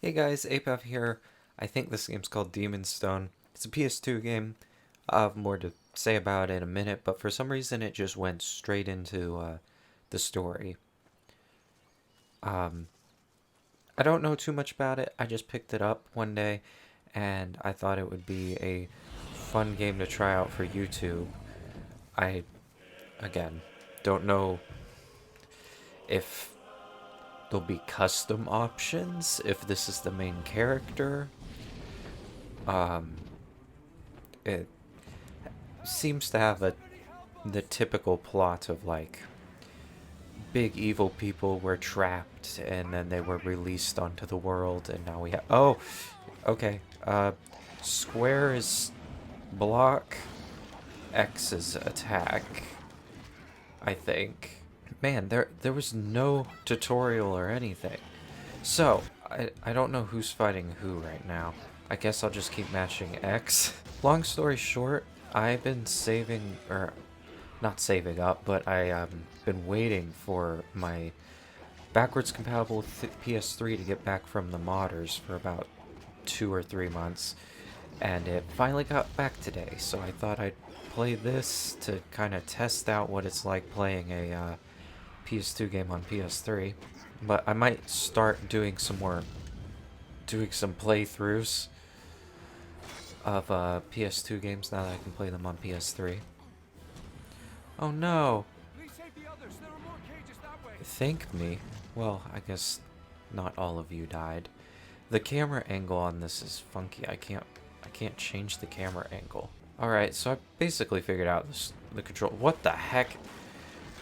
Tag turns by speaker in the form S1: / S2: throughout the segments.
S1: Hey guys, Apav here. I think this game's called Demon Stone. It's a PS2 game. I'll have more to say about it in a minute, but for some reason it just went straight into the story. Um, I don't know too much about it. I just picked it up one day, and I thought it would be a fun game to try out for YouTube. I, again, don't know if there'll be custom options, if this is the main character. Um, it seems to have the typical plot of like big evil people were trapped and then they were released onto the world and now we have okay. Square is block, X is attack, I think. Man, there was no tutorial or anything. So, I don't know who's fighting who right now. I guess I'll just keep mashing X. Long story short, I've been saving, or not saving up, but been waiting for my backwards compatible PS3 to get back from the modders for about 2 or 3 months, and it finally got back today. So I thought I'd play this to kind of test out what it's like playing a PS2 game on PS3. But I might start doing some playthroughs of PS2 games now that I can play them on PS3. Oh no! Thank me. Well, I guess not all of you died. The camera angle on this is funky. I can't change the camera angle. Alright, so I basically figured out the control. What the heck?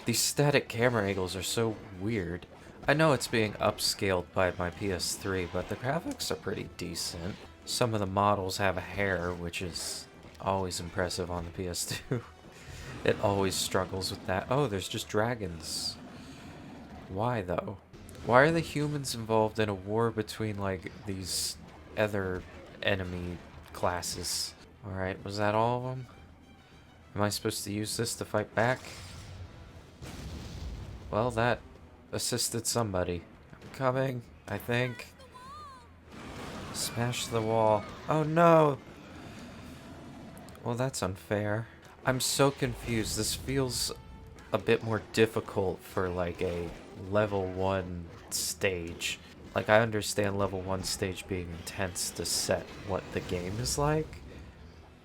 S1: These static camera angles are so weird. I know it's being upscaled by my PS3, but the graphics are pretty decent. Some of the models have hair, which is always impressive on the PS2. It always struggles with that. Oh, there's just dragons. Why, though? Why are the humans involved in a war between, like, these other enemy classes? Alright, was that all of them? Am I supposed to use this to fight back? Well, that assisted somebody. I'm coming, I think. Smash the wall. Oh no! Well, that's unfair. I'm so confused. This feels a bit more difficult for like a level 1 stage. Like, I understand level 1 stage being intense to set what the game is like,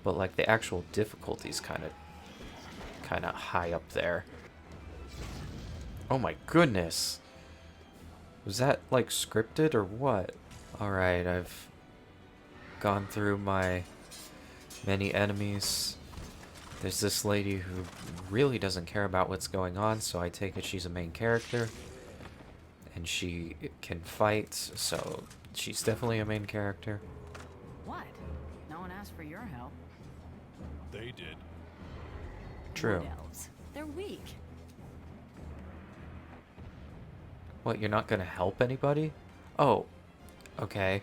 S1: but like the actual difficulty's kind of high up there. Oh my goodness. Was that like scripted or what? Alright, I've gone through my many enemies. There's this lady who really doesn't care about what's going on, so I take it she's a main character. And she can fight, so she's definitely a main character.
S2: What? No one asked for your help.
S3: They did.
S1: True.
S2: Wood elves. They're weak.
S1: What, you're not gonna help anybody? Oh, okay.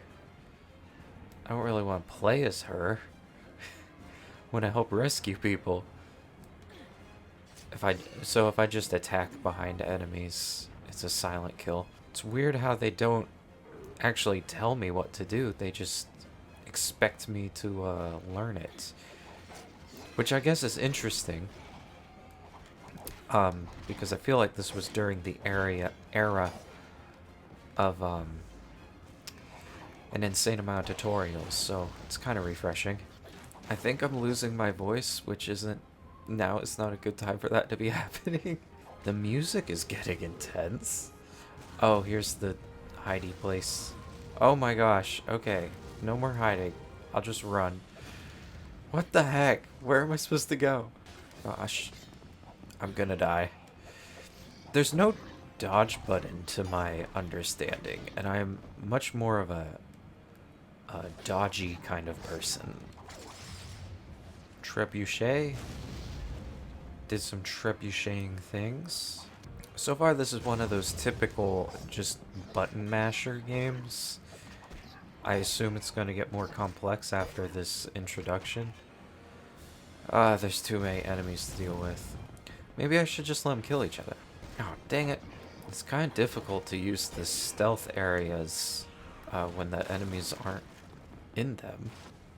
S1: I don't really want to play as her. I want to help rescue people. If I just attack behind enemies, it's a silent kill. It's weird how they don't actually tell me what to do. They just expect me to learn it, which I guess is interesting. Because I feel like this was during the era of an insane amount of tutorials, so it's kind of refreshing. I think I'm losing my voice, which isn't... Now it's not a good time for that to be happening. The music is getting intense. Oh, here's the hidey place. Oh my gosh, okay. No more hiding. I'll just run. What the heck? Where am I supposed to go? Gosh. I'm gonna die. There's no dodge button to my understanding, and I'm much more of a dodgy kind of person. Trebuchet. Did some trebucheting things. So far, this is one of those typical just button masher games. I assume it's going to get more complex after this introduction. There's too many enemies to deal with. Maybe I should just let them kill each other. Oh, dang it. It's kind of difficult to use the stealth areas when the enemies aren't in them.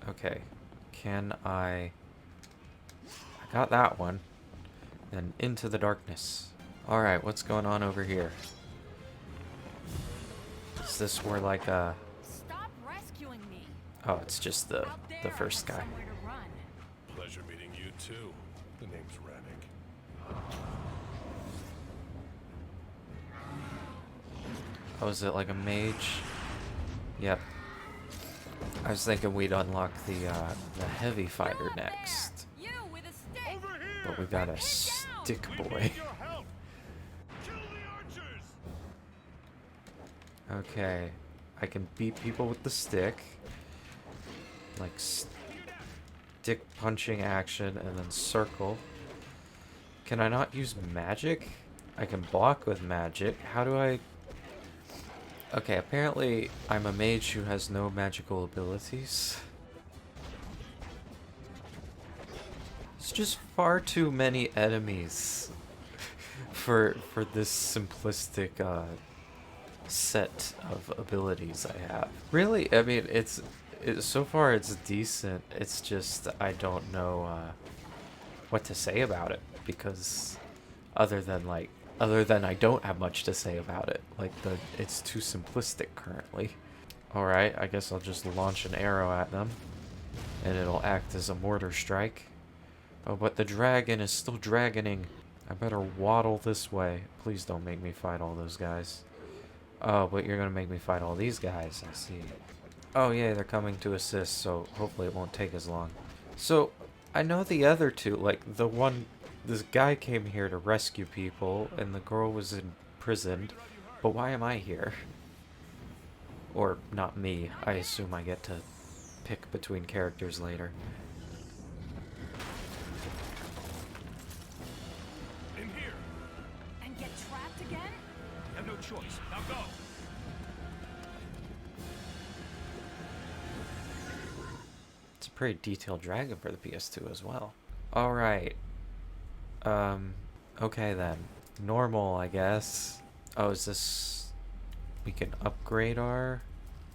S1: Okay, can I got that one. Then into the darkness. Alright, what's going on over here? Is this where like
S2: Stop rescuing me.
S1: oh, it's just the
S2: Out there, I
S1: first
S2: have
S1: guy.
S2: somewhere to run.
S3: Pleasure meeting you too. The name's Rannick.
S1: Oh, is it like a mage? Yep. I was thinking we'd unlock the heavy fighter
S2: You're up there!
S1: next.
S2: You with a stick.
S3: Over here!
S1: But we got a
S2: Get down!
S1: stick
S3: We
S1: boy.
S3: need your help! Kill the archers!
S1: Okay. I can beat people with the stick. Like stick punching action and then circle. Can I not use magic? I can block with magic. How do I... Okay, apparently I'm a mage who has no magical abilities. It's just far too many enemies for this simplistic set of abilities I have. Really, I mean, it's so far it's decent. It's just I don't know what to say about it because other than I don't have much to say about it. Like it's too simplistic currently. All right, I guess I'll just launch an arrow at them and it'll act as a mortar strike. Oh, but the dragon is still dragoning. I better waddle this way. Please don't make me fight all those guys. Oh, but you're gonna make me fight all these guys, I see. Oh yeah, they're coming to assist, so hopefully it won't take as long. So, I know the other two, like this guy came here to rescue people, and the girl was imprisoned, but why am I here? Or, not me, I assume I get to pick between characters later.
S3: In here!
S2: And get trapped again?
S3: Have no choice. Now go!
S1: It's a pretty detailed dragon for the PS2 as well. Alright. Okay then. Normal, I guess. Oh, is this... We can upgrade our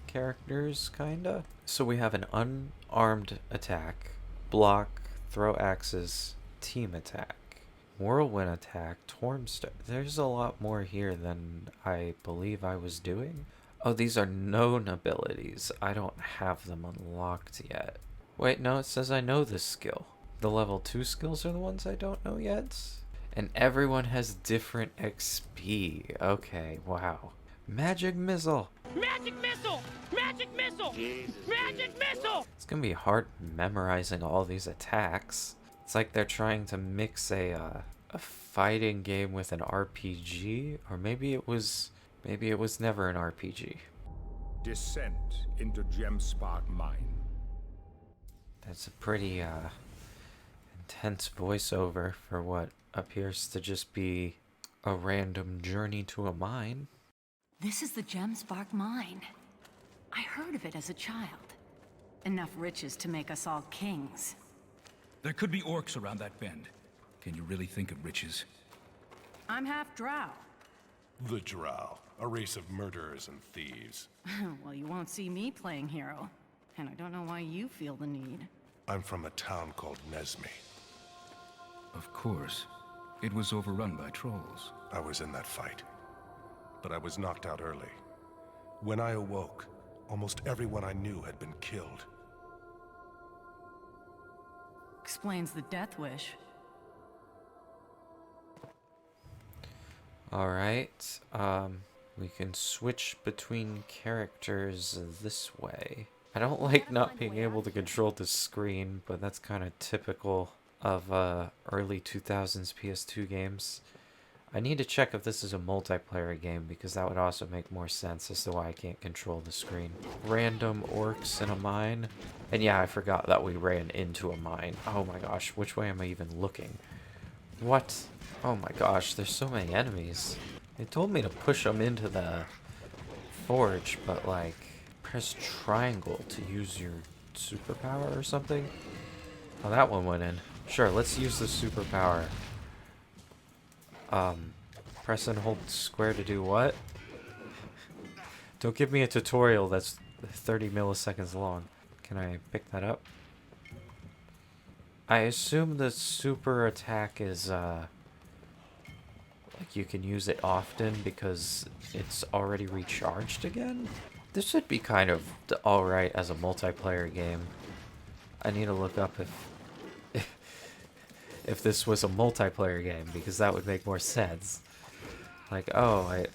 S1: characters, kinda? So we have an unarmed attack, block, throw axes, team attack, whirlwind attack, Tormstar. There's a lot more here than I believe I was doing. Oh, these are known abilities. I don't have them unlocked yet. Wait, no, it says I know this skill. The level 2 skills are the ones I don't know yet. And everyone has different XP. Okay, wow. Magic missile.
S4: Magic missile! Magic missile! Magic missile!
S1: It's gonna be hard memorizing all these attacks. It's like they're trying to mix a fighting game with an RPG, or maybe it was never an RPG.
S5: Descent into Gemspark Mine.
S1: That's a pretty intense voiceover for what appears to just be a random journey to a mine.
S2: This is the Gemspark Mine. I heard of it as a child. Enough riches to make us all kings.
S6: There could be orcs around that bend. Can you really think of riches?
S2: I'm half drow.
S3: The Drow, a race of murderers and thieves.
S2: Well, you won't see me playing hero. And I don't know why you feel the need.
S3: I'm from a town called Nesme.
S6: Of course. It was overrun by trolls.
S3: I was in that fight. But I was knocked out early. When I awoke, almost everyone I knew had been killed.
S2: Explains the death wish.
S1: Alright, we can switch between characters this way. I don't like not being able to control the screen, but that's kind of typical of early 2000s PS2 games. I need to check if this is a multiplayer game, because that would also make more sense as to why I can't control the screen. Random orcs in a mine. And yeah, I forgot that we ran into a mine. Oh my gosh, which way am I even looking? What? Oh my gosh, there's so many enemies. They told me to push them into the forge, but like, press triangle to use your superpower or something? Oh, that one went in. Sure, let's use the superpower. Press and hold square to do what? Don't give me a tutorial that's 30 milliseconds long. Can I pick that up? I assume the super attack is, like you can use it often because it's already recharged again? This should be kind of alright as a multiplayer game. I need to look up if this was a multiplayer game, because that would make more sense. Like, oh, I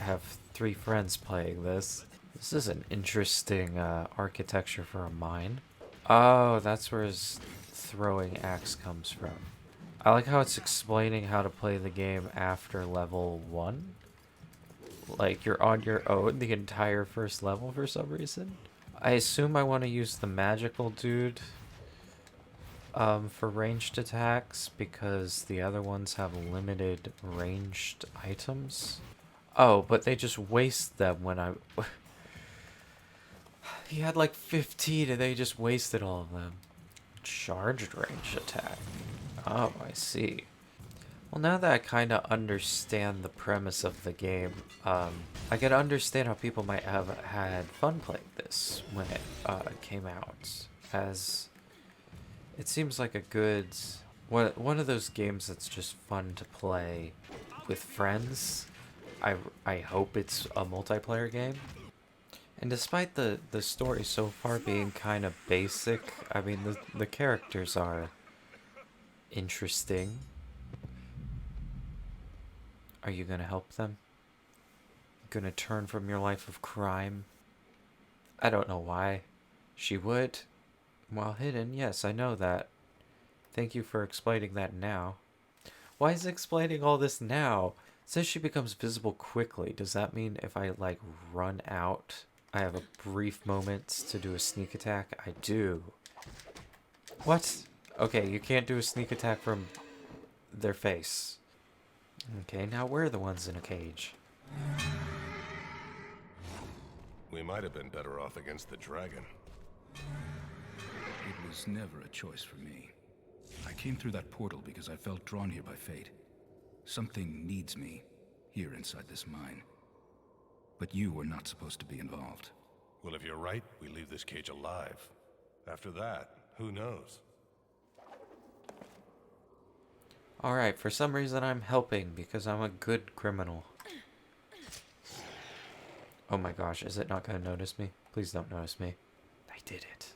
S1: have 3 friends playing this. This is an interesting architecture for a mine. Oh, that's where his throwing axe comes from. I like how it's explaining how to play the game after level 1. Like, you're on your own the entire first level for some reason. I assume I want to use the magical dude for ranged attacks, because the other ones have limited ranged items. Oh, but they just waste them when I... He had like 15 and they just wasted all of them. Charged range attack. Oh, I see. Well, now that I kind of understand the premise of the game, I can understand how people might have had fun playing this when it came out. As it seems like a good... one of those games that's just fun to play with friends. I hope it's a multiplayer game. And despite the story so far being kind of basic, I mean, the characters are interesting. Are you gonna help them? Gonna turn from your life of crime? I don't know why. She would. While hidden, yes, I know that. Thank you for explaining that now. Why is it explaining all this now? It says she becomes visible quickly. Does that mean if I, like, run out, I have a brief moment to do a sneak attack? I do. What? Okay, you can't do a sneak attack from their face. Okay, now we're the ones in a cage.
S3: We might have been better off against the dragon.
S6: It was never a choice for me. I came through that portal because I felt drawn here by fate. Something needs me here inside this mine. But you were not supposed to be involved.
S3: Well, if you're right, we leave this cage alive. After that, who knows?
S1: Alright, for some reason I'm helping because I'm a good criminal. Oh my gosh, is it not gonna notice me? Please don't notice me. I did it.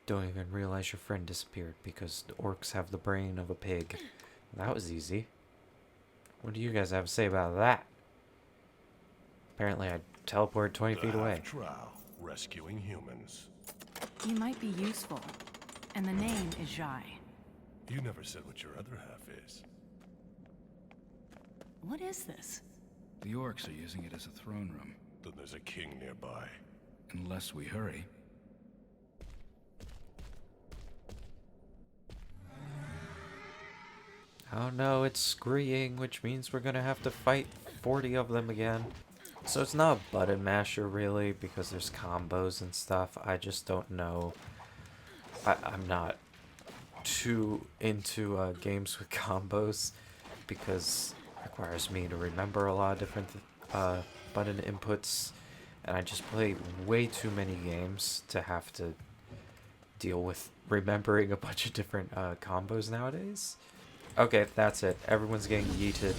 S1: Don't even realize your friend disappeared because the orcs have the brain of a pig. That was easy. What do you guys have to say about that? Apparently I teleported 20 feet away.
S3: Drow, rescuing humans.
S2: You might be useful. And the name is Jai.
S3: You never said what your other half is.
S2: What is this?
S6: The orcs are using it as a throne room.
S3: Then there's a king nearby.
S6: Unless we hurry.
S1: Oh no, it's screeing, which means we're gonna have to fight 40 of them again. So it's not a button masher really, because there's combos and stuff. I just don't know. I'm not too into games with combos, because it requires me to remember a lot of different button inputs, and I just play way too many games to have to deal with remembering a bunch of different combos nowadays. Okay, that's it. Everyone's getting yeeted.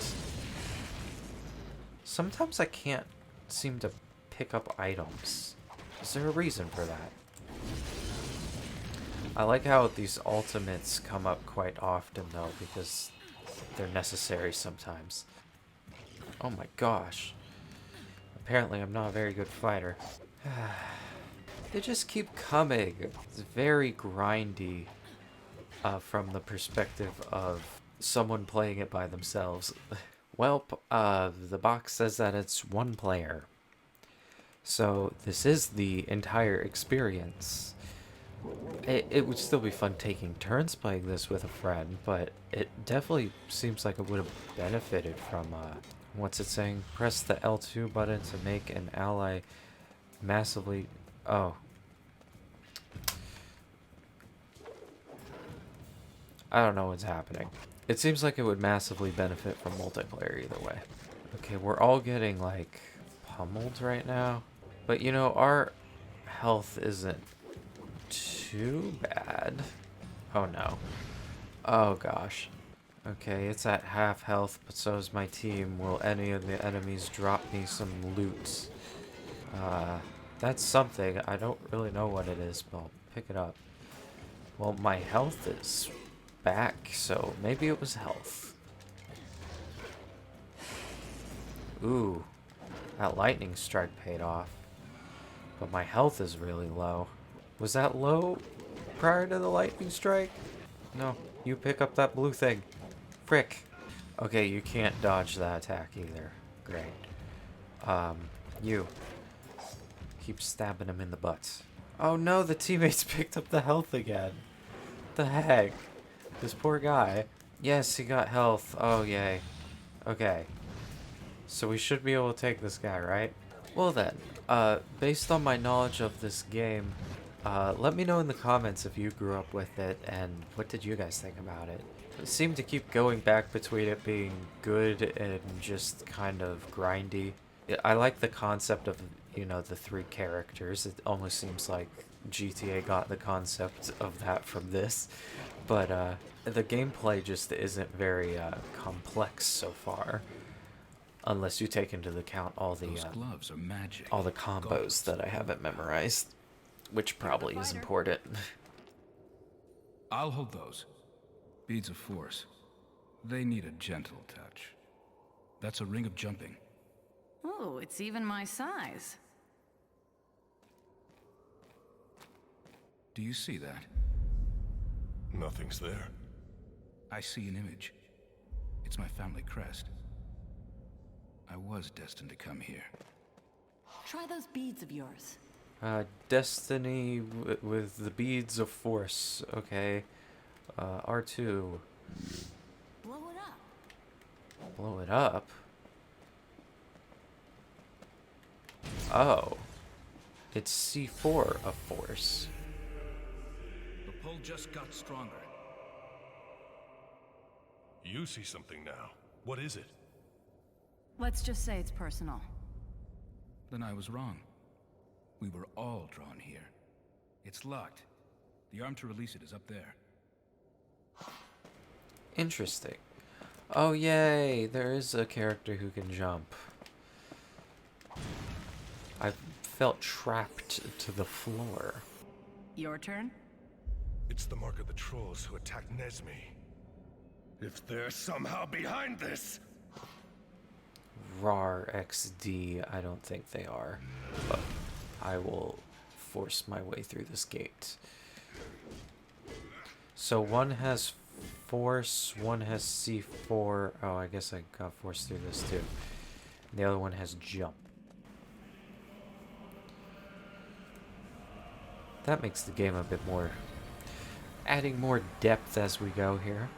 S1: Sometimes I can't seem to pick up items. Is there a reason for that? I like how these ultimates come up quite often though, because they're necessary sometimes. Oh my gosh. Apparently I'm not a very good fighter. They just keep coming. It's very grindy from the perspective of someone playing it by themselves. Well, the box says that it's one player. So this is the entire experience. It would still be fun taking turns playing this with a friend, but it definitely seems like it would have benefited from, what's it saying? Press the L2 button to make an ally massively... Oh. I don't know what's happening. It seems like it would massively benefit from multiplayer either way. Okay, we're all getting, like, pummeled right now. But you know, our health isn't too bad. Oh no. Oh gosh. Okay, it's at half health, but so is my team. Will any of the enemies drop me some loot? That's something. I don't really know what it is, but I'll pick it up. Well, my health is back, so maybe it was health. Ooh, that lightning strike paid off. But my health is really low. Was that low prior to the lightning strike? No, you pick up that blue thing. Frick. Okay, you can't dodge that attack either. Great. You. Keep stabbing him in the butt. Oh no, the teammates picked up the health again. The heck? This poor guy. Yes, he got health. Oh, yay. Okay. So we should be able to take this guy, right? Well then, based on my knowledge of this game, let me know in the comments if you grew up with it and what did you guys think about it. It seemed to keep going back between it being good and just kind of grindy. I like the concept of, you know, the 3 characters. It almost seems like GTA got the concept of that from this. But the gameplay just isn't very complex so far. Unless you take into account all the
S6: Those gloves are magic.
S1: all the combos that I haven't memorized, which probably is important.
S6: I'll hold those. Beads of force. They need a gentle touch. That's a ring of jumping.
S2: Oh, it's even my size.
S6: Do you see that?
S3: Nothing's there.
S6: I see an image. It's my family crest. I was destined to come here.
S2: Try those beads of yours.
S1: Destiny with the beads of force. Okay. R2.
S2: Blow it up.
S1: Blow it up? Oh. It's C4 of force.
S6: The pull just got stronger.
S3: You see something now. What is it?
S2: Let's just say it's personal.
S6: Then I was wrong. We were all drawn here. It's locked. The arm to release it is up there.
S1: Interesting. Oh, yay! There is a character who can jump. I felt trapped to the floor.
S2: Your turn?
S3: It's the mark of the trolls who attacked Nesmi. If they're somehow behind this...
S1: RAR XD, I don't think they are. But I will force my way through this gate. So one has force, one has C4. Oh, I guess I got force through this too. And the other one has jump. That makes the game a bit more... adding more depth as we go here.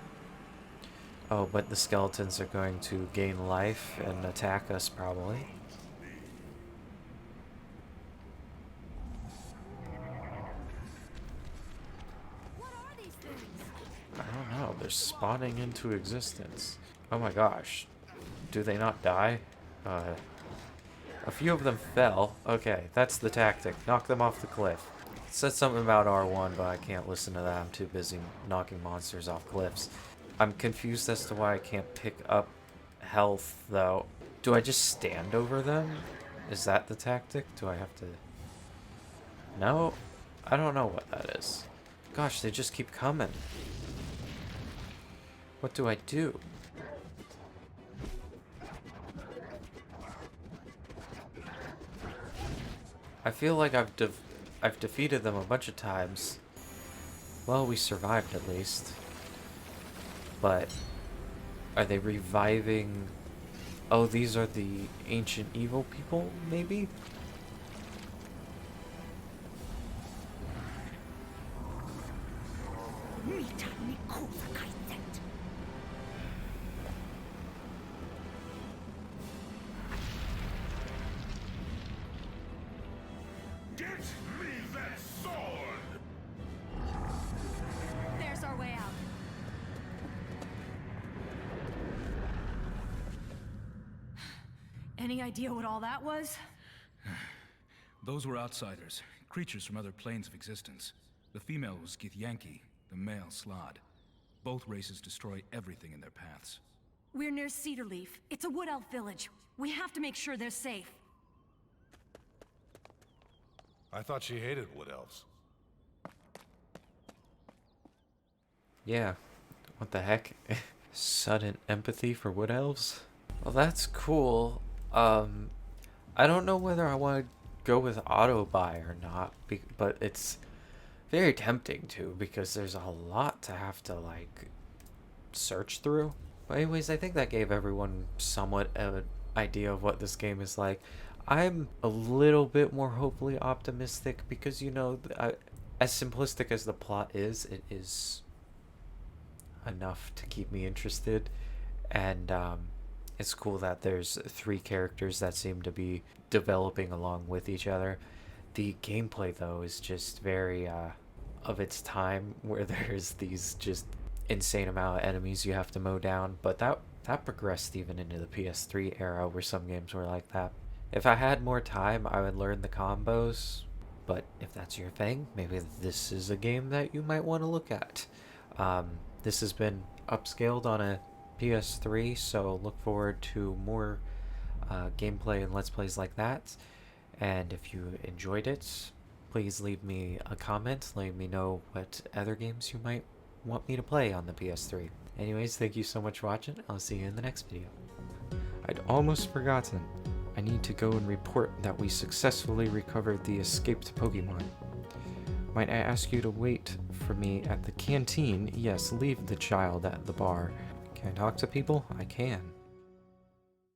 S1: Oh, but the skeletons are going to gain life and attack us, probably.
S2: What are these things?
S1: I don't know. They're spawning into existence. Oh my gosh. Do they not die? A few of them fell. Okay, that's the tactic. Knock them off the cliff. It said something about R1, but I can't listen to that. I'm too busy knocking monsters off cliffs. I'm confused as to why I can't pick up health, though. Do I just stand over them? Is that the tactic? Do I have to... No? I don't know what that is. Gosh, they just keep coming. What do I do? I feel like I've defeated them a bunch of times. Well, we survived at least. But are they reviving? Oh, these are the ancient evil people, maybe?
S3: Get me that sword!
S2: There's our way out. Any idea what all that was?
S6: Those were outsiders, creatures from other planes of existence. The female was Githyanki, the male Slod. Both races destroy everything in their paths.
S2: We're near Cedarleaf. It's a wood elf village. We have to make sure they're safe.
S3: I thought she hated wood elves.
S1: Yeah. What the heck? Sudden empathy for wood elves? Well, that's cool. I don't know whether I want to go with auto buy or not, but it's very tempting to, because there's a lot to have to like search through. But anyways, I think that gave everyone somewhat an idea of what this game is like. I'm a little bit more hopefully optimistic because, you know, as simplistic as the plot is, it is enough to keep me interested. And it's cool that there's 3 characters that seem to be developing along with each other. The gameplay, though, is just very of its time, where there's these just insane amount of enemies you have to mow down. But that progressed even into the PS3 era, where some games were like that. If I had more time, I would learn the combos. But if that's your thing, maybe this is a game that you might want to look at. This has been upscaled on a PS3, so look forward to more gameplay and Let's Plays like that. And if you enjoyed it, please leave me a comment, letting me know what other games you might want me to play on the PS3. Anyways, thank you so much for watching. I'll see you in the next video. I'd almost forgotten. I need to go and report that we successfully recovered the escaped Pokemon. Might I ask you to wait for me at the canteen? Yes, leave the child at the bar. Can I talk to people? I can.